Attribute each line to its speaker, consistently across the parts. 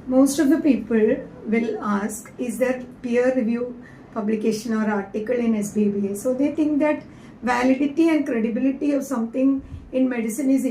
Speaker 1: Most of the people will ask, is there peer review publication or article in SBEBA? So they think that validity and credibility of something in medicine is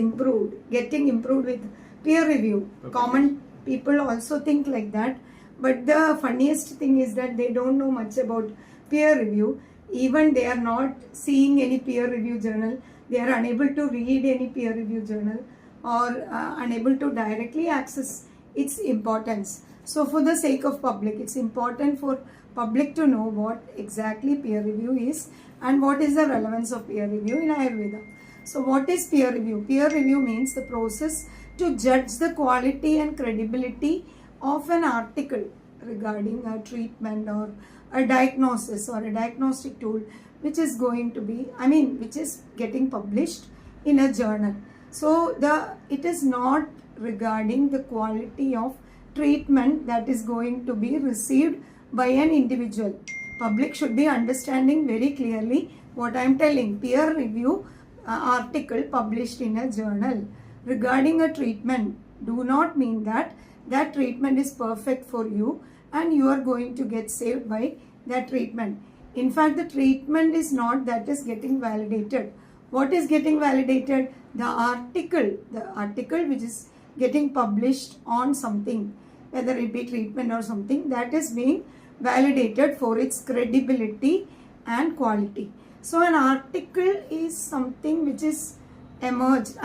Speaker 1: getting improved with peer review. Okay. Common people also think like that. But the funniest thing is that they don't know much about peer review. Even they are not seeing any peer review journal. They are unable to read any peer review journal or unable to directly access its importance. So for the sake of public, it's important for public to know what exactly peer review is and what is the relevance of peer review in Ayurveda. So what is peer review? Peer review means the process to judge the quality and credibility of an article regarding a treatment or a diagnosis or a diagnostic tool which is going to be, which is getting published in a journal. So it is not regarding the quality of treatment that is going to be received by an individual. Public should be understanding very clearly what I am telling. Peer review article published in a journal regarding a treatment do not mean that that treatment is perfect for you and you are going to get saved by that treatment. In fact, the treatment is not that is getting validated. What is getting validated? The article which is getting published on something, whether it be treatment or something, that is being validated for its credibility and quality. So an article is something which is emerged,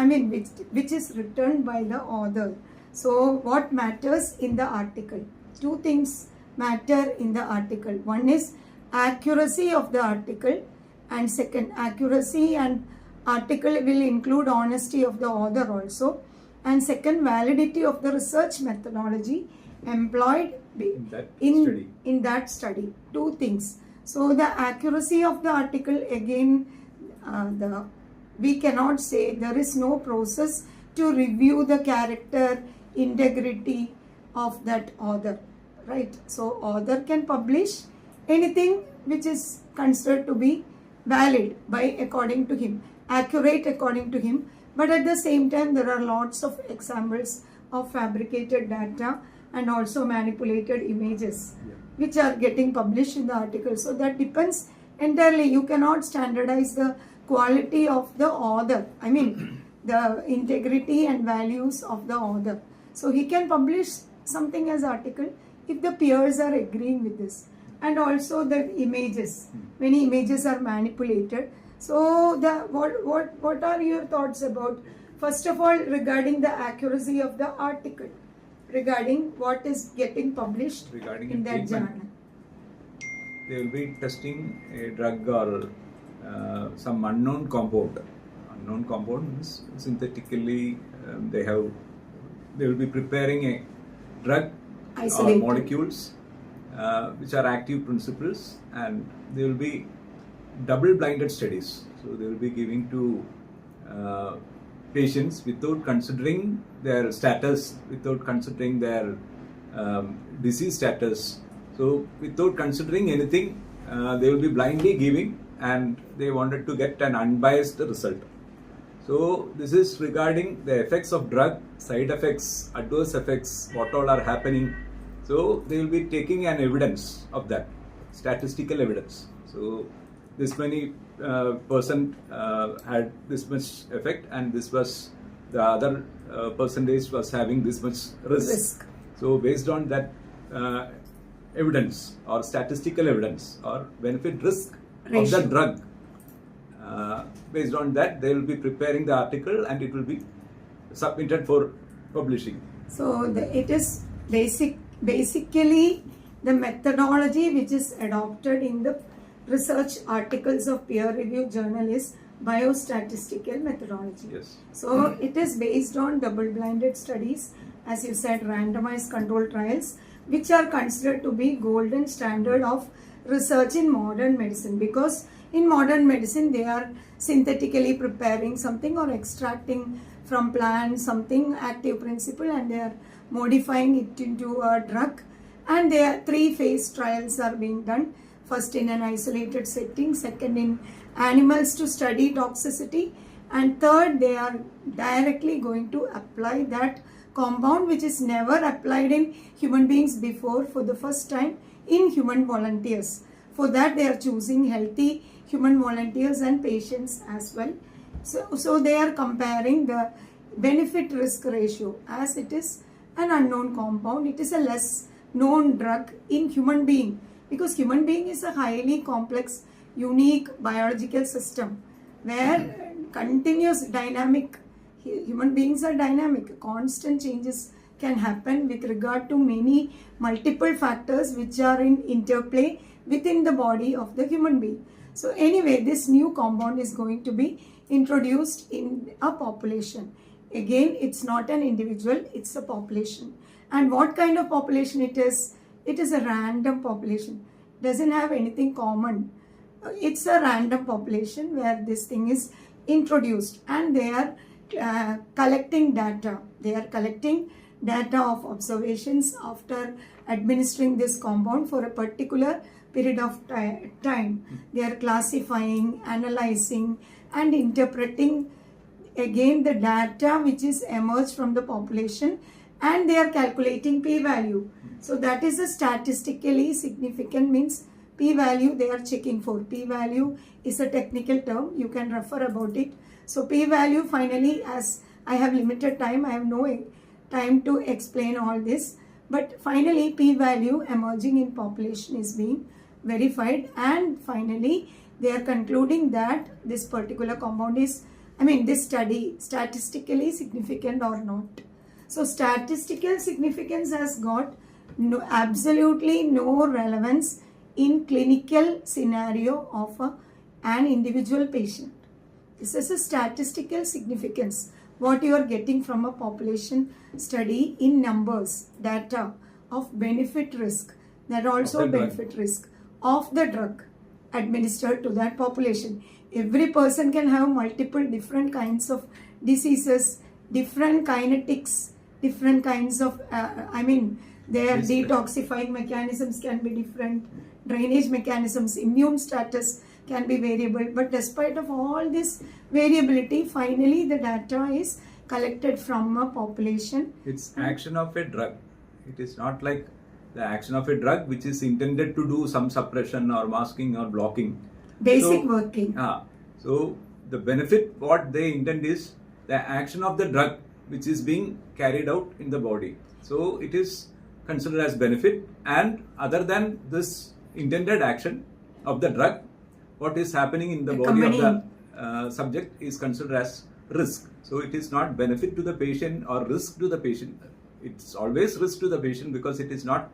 Speaker 1: which is written by the author. So what matters in the article? Two things matter in the article. One is accuracy of the article, and second, accuracy and article will include honesty of the author also, and second, validity of the research methodology employed in that study. Two things. So the accuracy of the article, again, we cannot say there is no process to review the character, integrity of that author, right? So author can publish anything which is considered to be valid according to him, accurate according to him, but at the same time there are lots of examples of fabricated data and also manipulated images which are getting published in the article. So that depends entirely. You cannot standardize the quality of the author, the integrity and values of the author. So he can publish something as article if the peers are agreeing with this. And also the images, many images are manipulated. So what are your thoughts about, first of all, regarding the accuracy of the article, regarding what is getting published in that journal?
Speaker 2: They will be testing a drug or some unknown compound. Unknown compound means synthetically they will be preparing a drug or molecules which are active principles, and they will be double-blinded studies. So they will be giving to patients without considering their status, without considering their disease status. So without considering anything, they will be blindly giving, and they wanted to get an unbiased result. So this is regarding the effects of drug, side effects, adverse effects, what all are happening. So they will be taking an evidence of that, statistical evidence. So this many percent had this much effect, and this was the other percentage was having this much risk. So based on that evidence or statistical evidence or benefit risk of the drug, based on that they will be preparing the article and it will be submitted for publishing.
Speaker 1: So it is basically the methodology which is adopted in the research articles of peer review journal is biostatistical methodology.
Speaker 2: Yes.
Speaker 1: So it is based on double-blinded studies, as you said, randomized controlled trials, which are considered to be golden standard of research in modern medicine, because in modern medicine they are synthetically preparing something or extracting from plants something active principle and they are modifying it into a drug, and there 3-phase trials are being done. First in an isolated setting, second in animals to study toxicity, and third they are directly going to apply that compound which is never applied in human beings before for the first time in human volunteers. For that they are choosing healthy human volunteers and patients as well. So they are comparing the benefit risk ratio, as it is an unknown compound. It is a less known drug in human being, because human being is a highly complex, unique biological system where continuous dynamic, human beings are dynamic, constant changes can happen with regard to many multiple factors which are in interplay within the body of the human being. So anyway, this new compound is going to be introduced in a population. Again, it's not an individual, it's a population. And what kind of population it is? It is a random population. Doesn't have anything common. It's a random population where this thing is introduced, and they are collecting data. They are collecting data of observations after administering this compound for a particular period of time. They are classifying, analyzing, and interpreting again the data which is emerged from the population, and they are calculating p-value. So that is a statistically significant, means p-value they are checking for. P-value is a technical term, you can refer about it. So p-value, finally, as I have limited time, I have no time to explain all this, but finally p-value emerging in population is being verified, and finally they are concluding that this particular compound is, this study statistically significant or not. So statistical significance has got absolutely no relevance in clinical scenario of an individual patient. This is a statistical significance, what you are getting from a population study in numbers, data of benefit risk, that also benefit risk of the drug administered to that population. Every person can have multiple different kinds of diseases, different kinetics, different kinds of, their detoxifying mechanisms can be different, drainage mechanisms, immune status can be variable, but despite of all this variability, finally the data is collected from a population.
Speaker 2: It's action of a drug. It is not like the action of a drug which is intended to do some suppression or masking or blocking.
Speaker 1: Basic working.
Speaker 2: So the benefit, what they intend is the action of the drug which is being carried out in the body. So it is considered as benefit, and other than this intended action of the drug, what is happening in the body of the subject is considered as risk. So it is not benefit to the patient or risk to the patient. It's always risk to the patient because it is not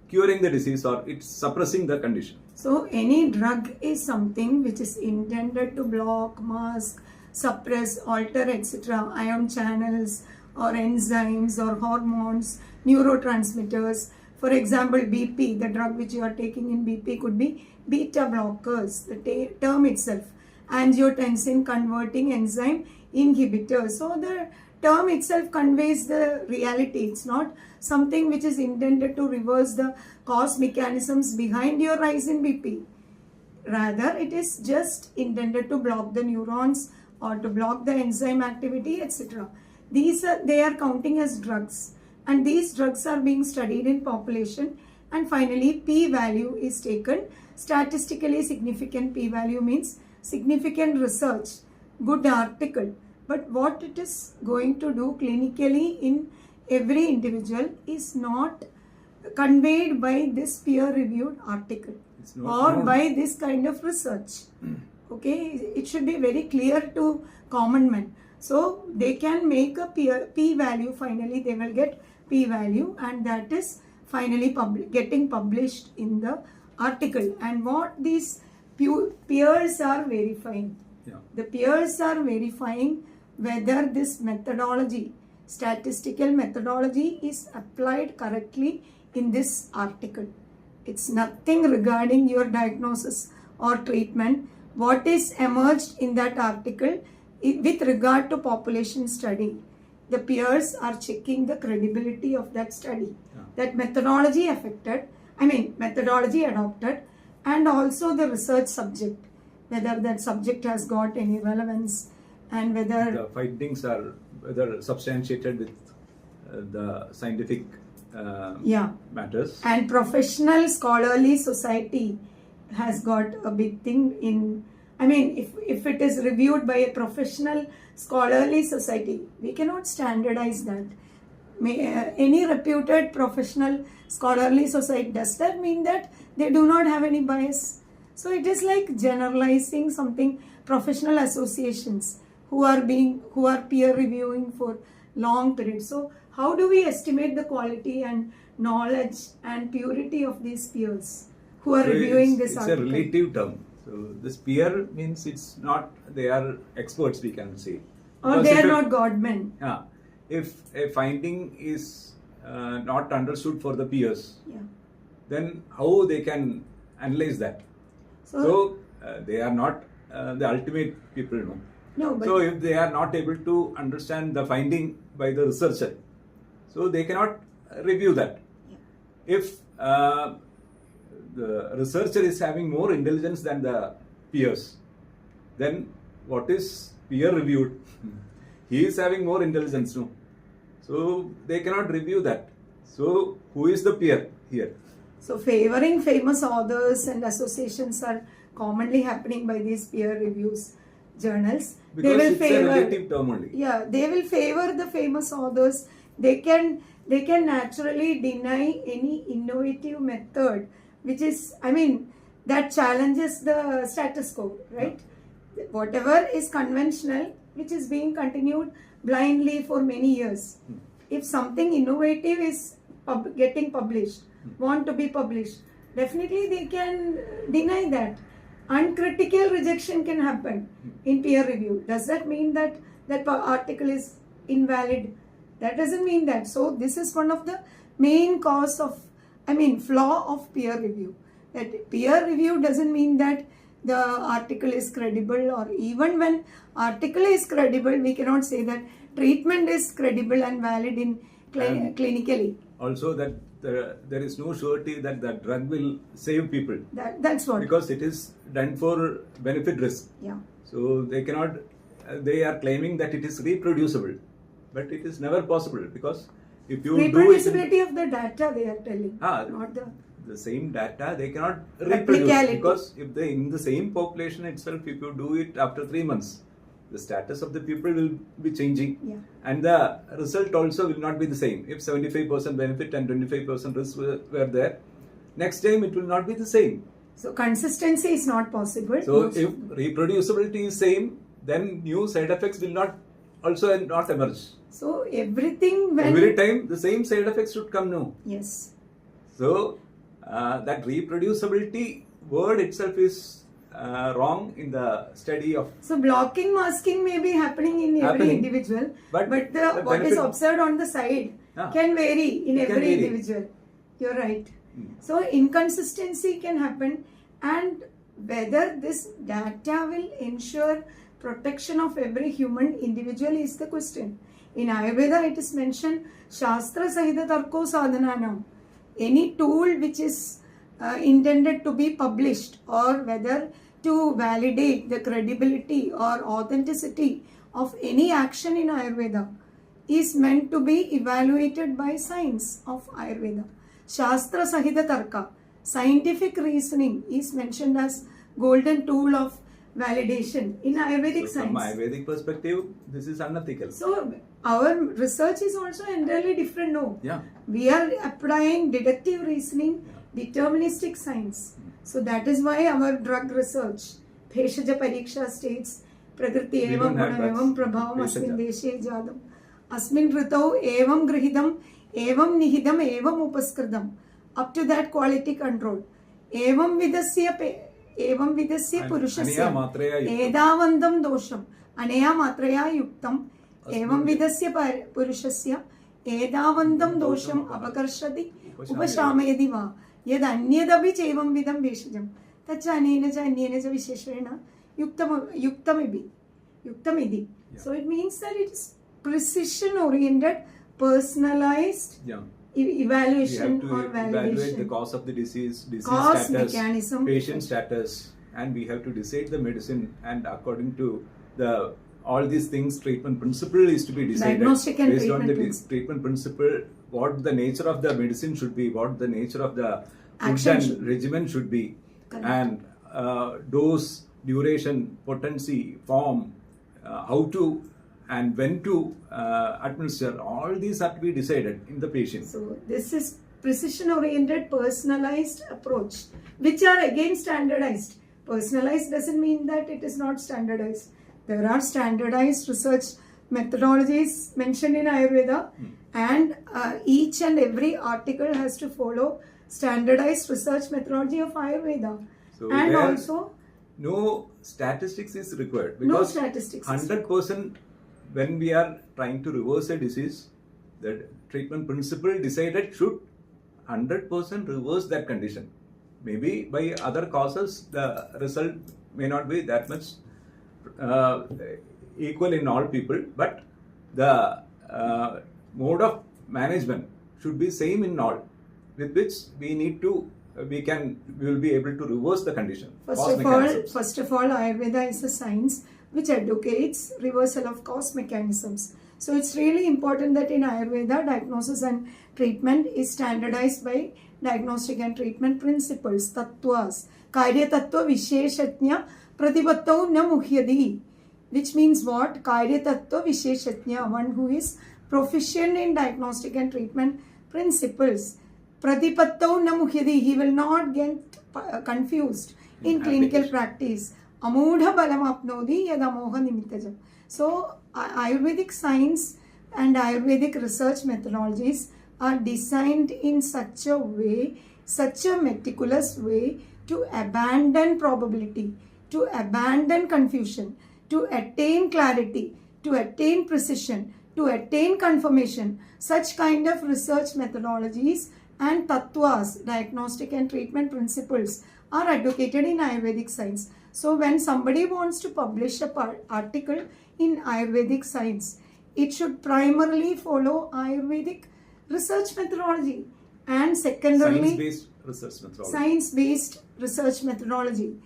Speaker 2: curing the disease or it's suppressing the condition.
Speaker 1: So any drug is something which is intended to block, mask, suppress, alter, etc. ion channels or enzymes or hormones, neurotransmitters. For example, BP, the drug which you are taking in BP could be beta blockers, the term itself. Angiotensin converting enzyme inhibitor. So the term itself conveys the reality. It's not something which is intended to reverse the cause mechanisms behind your rise in BP. Rather, it is just intended to block the neurons or to block the enzyme activity, etc. They are counting as drugs, and these drugs are being studied in population, and finally p-value is taken. Statistically significant p-value means significant research, good article, but what it is going to do clinically in every individual is not conveyed by this peer-reviewed article or by this kind of research. Okay, it should be very clear to common men. So they can make a p-value, finally they will get p-value, and that is finally getting published in the article. And what these peers are verifying, the peers are verifying whether this methodology, statistical methodology, is applied correctly in this article. It's nothing regarding your diagnosis or treatment. What is emerged in that article with regard to population study, the peers are checking the credibility of that study, that methodology methodology adopted, and also the research subject, whether that subject has got any relevance and whether
Speaker 2: the findings are whether substantiated with the scientific matters.
Speaker 1: And professional scholarly society has got a big thing in, I mean, if it is reviewed by a professional scholarly society, we cannot standardize that. Any reputed professional scholarly society, does that mean that they do not have any bias? So it is like generalizing something. Professional associations who are peer reviewing for long periods. So how do we estimate the quality and knowledge and purity of these peers who are reviewing this article?
Speaker 2: It's a relative term. So this peer means it's not, they are experts, we can say.
Speaker 1: Or they are not godmen.
Speaker 2: If a finding is not understood for the peers, then how they can analyze that? So they are not the ultimate people, no?
Speaker 1: No, but
Speaker 2: so if they are not able to understand the finding by the researcher, so they cannot review that. If the researcher is having more intelligence than the peers, then what is peer reviewed? He is having more intelligence, no? So they cannot review that. So who is the peer here?
Speaker 1: So favoring famous authors and associations are commonly happening by these peer reviews journals.
Speaker 2: Because
Speaker 1: they will
Speaker 2: it's
Speaker 1: favor,
Speaker 2: a relative term only.
Speaker 1: Yeah, they will favor the famous authors. They can naturally deny any innovative method which is, I mean, that challenges the status quo, right? Whatever is conventional, which is being continued blindly for many years. If something innovative is getting published, want to be published, definitely they can deny that. Uncritical rejection can happen in peer review. Does that mean that that article is invalid? That doesn't mean that. So this is one of the main cause of, I mean, flaw of peer review. That peer review doesn't mean that the article is credible, or even when article is credible, we cannot say that treatment is credible and valid in clinically.
Speaker 2: Also that there is no surety that the drug will save people.
Speaker 1: That's what.
Speaker 2: Because it is done for benefit risk.
Speaker 1: Yeah.
Speaker 2: So they cannot, they are claiming that it is reproducible. But it is never possible, because if you
Speaker 1: reproducibility of the data they are telling, not
Speaker 2: the same data they cannot reproduce,
Speaker 1: replicality.
Speaker 2: Because if they in the same population itself, if you do it after 3 months, the status of the people will be changing, and the result also will not be the same. If 75% benefit and 25% risk were there, next time it will not be the same.
Speaker 1: So consistency is not possible.
Speaker 2: So if reproducibility is same, then new side effects will not emerge.
Speaker 1: So everything
Speaker 2: every time the same side effects should come now.
Speaker 1: Yes.
Speaker 2: So that reproducibility word itself is wrong in the study of.
Speaker 1: So blocking, masking may be happening in every individual, but what is observed on the side can vary in every individual. You're right. So inconsistency can happen, and whether this data will ensure protection of every human individual is the question. In Ayurveda it is mentioned, Shastra Sahita Tarko Sadhananam. Any tool which is intended to be published, or whether to validate the credibility or authenticity of any action in Ayurveda, is meant to be evaluated by science of Ayurveda. Shastra Sahita Tarka, scientific reasoning, is mentioned as golden tool of validation in Ayurvedic science.
Speaker 2: From Ayurvedic perspective, this is unethical.
Speaker 1: So our research is also entirely different. No,
Speaker 2: yeah,
Speaker 1: we are applying deductive reasoning, deterministic science. So that is why our drug research, Bheshaja Pariksha states, Prakriti evam guna evam prabhavam asmin deshe jadam asmin ritau evam grihidam evam nihidam evam upaskridam, up to that quality control. Evam vidasya purushasya edavandam dosham anaya matraya yuktam evam vidasya purushasya edavandam dosham apakarshati upashamayadi va yad anyadapi chevam vidam beshajam tacha anena cha anyena cha visheshena yuktamidi. So it means that it is precision oriented, personalized evaluation or validation.
Speaker 2: Evaluate the cause of the disease
Speaker 1: cause,
Speaker 2: status,
Speaker 1: mechanism,
Speaker 2: patient status, and we have to decide the medicine and according to the all these things, treatment principle is to be decided
Speaker 1: Diagnostic and
Speaker 2: based on the
Speaker 1: treatment principle.
Speaker 2: treatment principle, what the nature of the medicine should be, what the nature of the
Speaker 1: Action
Speaker 2: food
Speaker 1: should
Speaker 2: and regimen should be,
Speaker 1: Correct.
Speaker 2: and dose, duration, potency, form, how to and when to administer. All these have to be decided in the patient.
Speaker 1: So this is precision-oriented, personalized approach, which are again standardized. Personalized doesn't mean that it is not standardized. There are standardized research methodologies mentioned in Ayurveda, and each and every article has to follow standardized research methodology of Ayurveda.
Speaker 2: So
Speaker 1: And
Speaker 2: there
Speaker 1: also,
Speaker 2: no statistics is required,
Speaker 1: no
Speaker 2: because
Speaker 1: statistics.
Speaker 2: 100% when we are trying to reverse a disease, the treatment principle decided should 100% reverse that condition. Maybe by other causes the result may not be that much equal in all people, but the mode of management should be same in all, with which we need to we will be able to reverse the condition.
Speaker 1: First of all, Ayurveda is a science which advocates reversal of cause mechanisms. So it's really important that in Ayurveda, diagnosis and treatment is standardized by diagnostic and treatment principles, tattvas. Karya tattva visheshatnya pratipattau na muhyadi. Which means what? Karya tattva visheshatnya, one who is proficient in diagnostic and treatment principles. Pratipattau na muhyadi, he will not get confused in clinical practice. Amudha balam apnodi yad amoha nimittajam. So Ayurvedic science and Ayurvedic research methodologies are designed in such a way, such a meticulous way, to abandon probability, to abandon confusion, to attain clarity, to attain precision, to attain confirmation. Such kind of research methodologies and tattvas, diagnostic and treatment principles, are advocated in Ayurvedic science. So when somebody wants to publish an article in Ayurvedic science, it should primarily follow Ayurvedic research methodology, and secondarily science-based research methodology.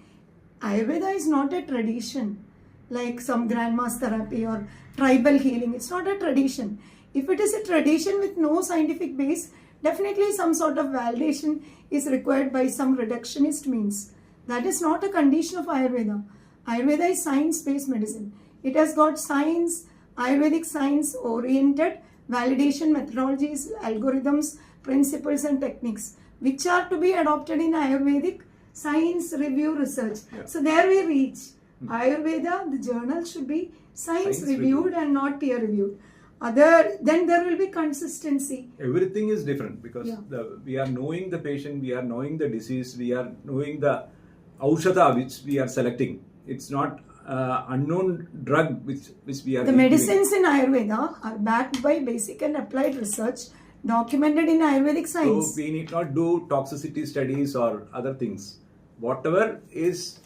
Speaker 1: Ayurveda is not a tradition like some grandma's therapy or tribal healing. It's not a tradition. If it is a tradition with no scientific base, definitely some sort of validation is required by some reductionist means. That is not a condition of Ayurveda. Ayurveda is science-based medicine. It has got science, Ayurvedic science-oriented validation methodologies, algorithms, principles and techniques, which are to be adopted in Ayurvedic science review research.
Speaker 2: Yeah.
Speaker 1: So there we reach. Ayurveda, the journal should be science reviewed and not peer reviewed. Then there will be consistency.
Speaker 2: Everything is different because we are knowing the patient, we are knowing the disease, we are knowing the aushadha which we are selecting. It's not unknown drug which we are
Speaker 1: The medicines in Ayurveda are backed by basic and applied research documented in Ayurvedic science.
Speaker 2: So we need not do toxicity studies or other things. Whatever is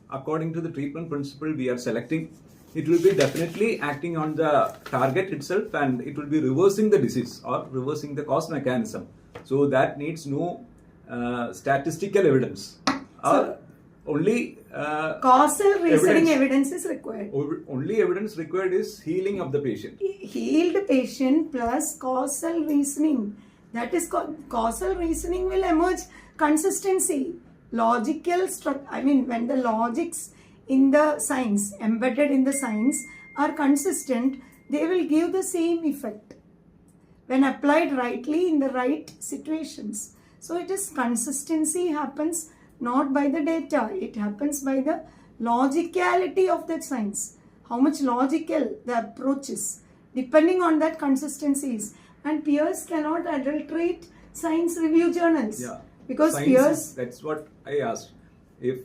Speaker 2: according to the treatment principle we are selecting, it will be definitely acting on the target itself, and it will be reversing the disease or reversing the cause mechanism. So that needs no statistical evidence. Only
Speaker 1: causal reasoning evidence is required.
Speaker 2: Only evidence required is healing of the patient.
Speaker 1: Healed patient plus causal reasoning. That is causal reasoning will emerge consistency. Logical when the logics in the science, embedded in the science, are consistent, they will give the same effect when applied rightly in the right situations. So it is consistency happens not by the data, it happens by the logicality of that science. How much logical the approach is, depending on that consistency is. And peers cannot adulterate science review journals.
Speaker 2: Yeah.
Speaker 1: Because
Speaker 2: science
Speaker 1: peers...
Speaker 2: That's what I asked. If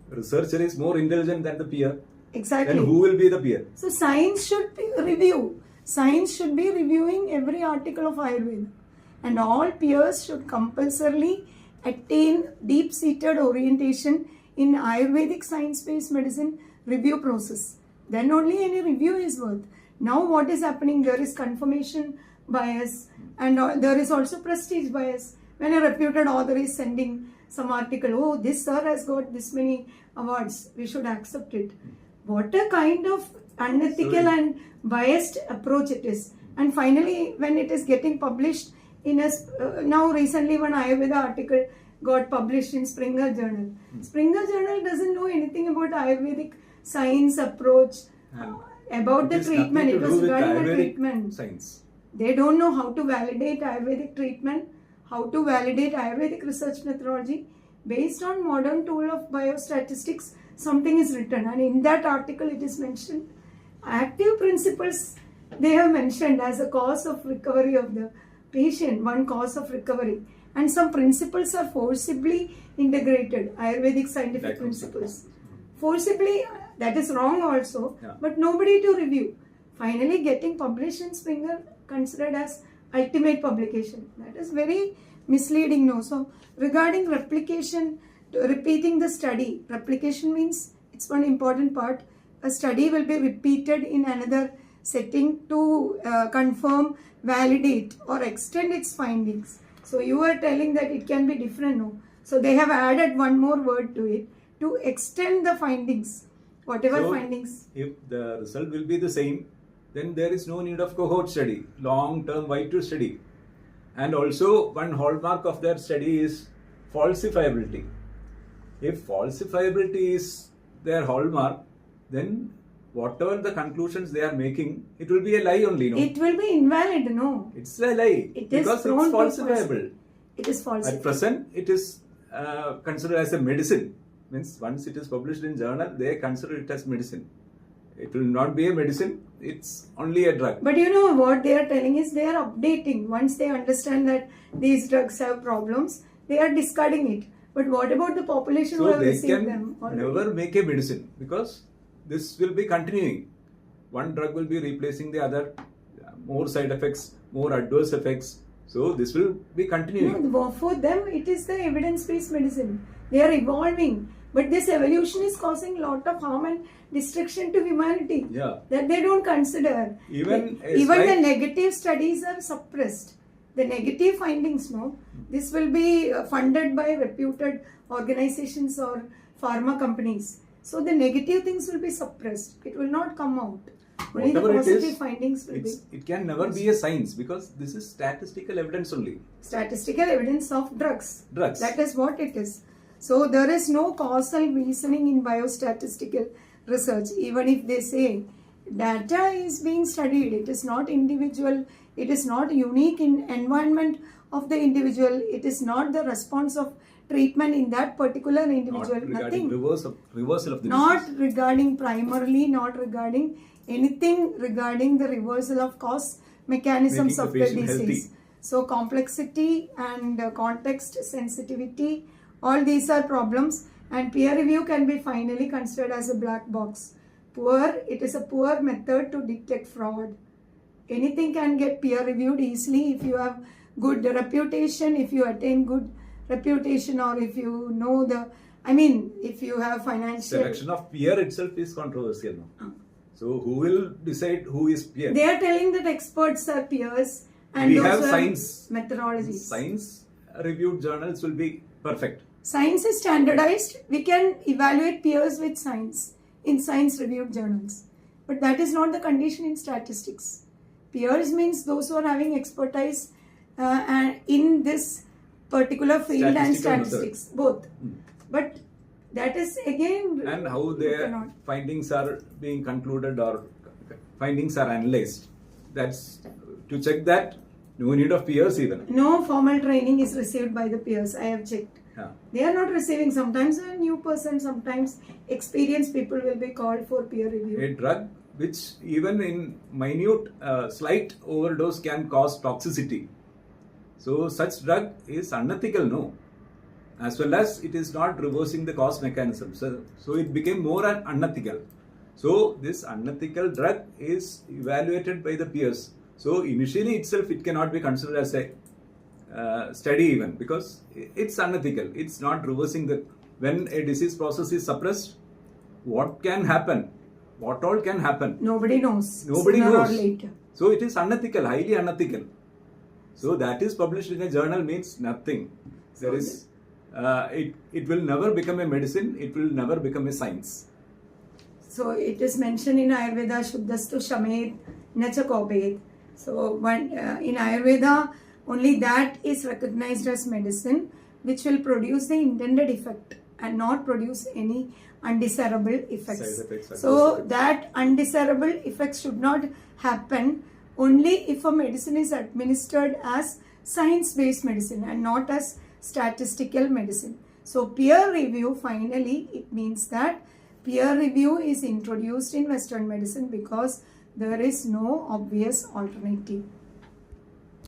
Speaker 2: researcher is more intelligent than the peer,
Speaker 1: exactly,
Speaker 2: then who will be the peer?
Speaker 1: So science should review. Science should be reviewing every article of Ayurveda. And all peers should compulsorily attain deep-seated orientation in Ayurvedic science-based medicine review process. Then only any review is worth. Now what is happening? There is confirmation bias and there is also prestige bias. When a reputed author is sending some article, oh, this sir has got this many awards, we should accept it. What a kind of unethical and biased approach it is. And finally, when it is getting published in a now recently one Ayurveda article got published in Springer Journal. Springer Journal doesn't know anything about Ayurvedic science approach, about the treatment. It was regarding the treatment.
Speaker 2: Science.
Speaker 1: They don't know how to validate Ayurvedic treatment, how to validate Ayurvedic research methodology. Based on modern tool of biostatistics, something is written, and in that article it is mentioned active principles they have mentioned as a cause of recovery of the patient, one cause of recovery, and some principles are forcibly integrated, Ayurvedic scientific principles. Forcibly, that is wrong also, but nobody to review. Finally getting published in Springer considered as ultimate publication. That is very misleading, no? So regarding replication, repeating the study, replication means it's one important part. A study will be repeated in another setting to confirm, validate or extend its findings. So you are telling that it can be different, no? So they have added one more word to it, to extend the findings, whatever findings.
Speaker 2: If the result will be the same, then there is no need of cohort study, long-term Y2 study. And also one hallmark of their study is falsifiability. If falsifiability is their hallmark, then whatever the conclusions they are making, it will be a lie only, no?
Speaker 1: It will be invalid, no?
Speaker 2: It's a lie.
Speaker 1: It
Speaker 2: because
Speaker 1: is
Speaker 2: it's falsifiable.
Speaker 1: It is falsifiable.
Speaker 2: At present, it is considered as a medicine. Means once it is published in journal, they consider it as medicine. It will not be a medicine, it's only a drug.
Speaker 1: But you know what they are telling is they are updating. Once they understand that these drugs have problems, they are discarding it. But what about the population who have received them already?
Speaker 2: Never make a medicine because this will be continuing. One drug will be replacing the other, more side effects, more adverse effects. So this will be continuing.
Speaker 1: No, for them it is the evidence-based medicine. They are evolving. But this evolution is causing a lot of harm and destruction to humanity that they don't consider. Even the negative studies are suppressed. The negative findings, no, this will be funded by reputed organizations or pharma companies. So the negative things will be suppressed. It will not come out. Only the positive findings will be.
Speaker 2: It can never be a science because this is statistical evidence only.
Speaker 1: Statistical evidence of drugs.
Speaker 2: Drugs.
Speaker 1: That is what it is. So there is no causal reasoning in biostatistical research. Even if they say data is being studied, it is not individual, it is not unique in environment of the individual, it is not the response of treatment in that particular individual.
Speaker 2: Not regarding reversal of the
Speaker 1: not
Speaker 2: disease.
Speaker 1: Regarding primarily, not regarding anything regarding the reversal of cause mechanisms of the disease.
Speaker 2: Healthy.
Speaker 1: So complexity and context sensitivity, all these are problems, and peer review can be finally considered as a black box. It is a poor method to detect fraud. Anything can get peer reviewed easily if you have good reputation, if you attain good reputation, or if you know if you have financial.
Speaker 2: Selection of peer itself is controversial. So who will decide who is peer?
Speaker 1: They are telling that experts are peers and
Speaker 2: we
Speaker 1: those
Speaker 2: have
Speaker 1: are
Speaker 2: science
Speaker 1: methodologies.
Speaker 2: Science reviewed journals will be perfect.
Speaker 1: Science is standardized. We can evaluate peers with science in science reviewed journals. But that is not the condition in statistics. Peers means those who are having expertise in this particular field and statistics, both. But that is again.
Speaker 2: And how their findings are being concluded or findings are analyzed. That's to check that. No need of peers even.
Speaker 1: No formal training is received by the peers. I have checked. They are not receiving. Sometimes a new person, sometimes experienced people will be called for peer review.
Speaker 2: A drug which even in minute slight overdose can cause toxicity. So such drug is unethical, no? As well as it is not reversing the cause mechanism. So it became more unethical. So this unethical drug is evaluated by the peers. So initially itself it cannot be considered as a study even because it's unethical. It's not reversing when a disease process is suppressed, what can happen? What all can happen?
Speaker 1: Nobody knows.
Speaker 2: Nobody
Speaker 1: Sooner
Speaker 2: knows.
Speaker 1: Or later.
Speaker 2: So it is unethical, highly unethical. So that is published in a journal means nothing. There is it will never become a medicine. It will never become a science.
Speaker 1: So it is mentioned in Ayurveda, Shuddhastu Shamed Nacha Kopet. So in Ayurveda, only that is recognized as medicine which will produce the intended effect and not produce any undesirable effects.
Speaker 2: Side effects,
Speaker 1: So
Speaker 2: adverse effects.
Speaker 1: that undesirable effects should not happen only if a medicine is administered as science-based medicine and not as statistical medicine. So peer review, finally, it means that peer review is introduced in Western medicine because there is no obvious alternative.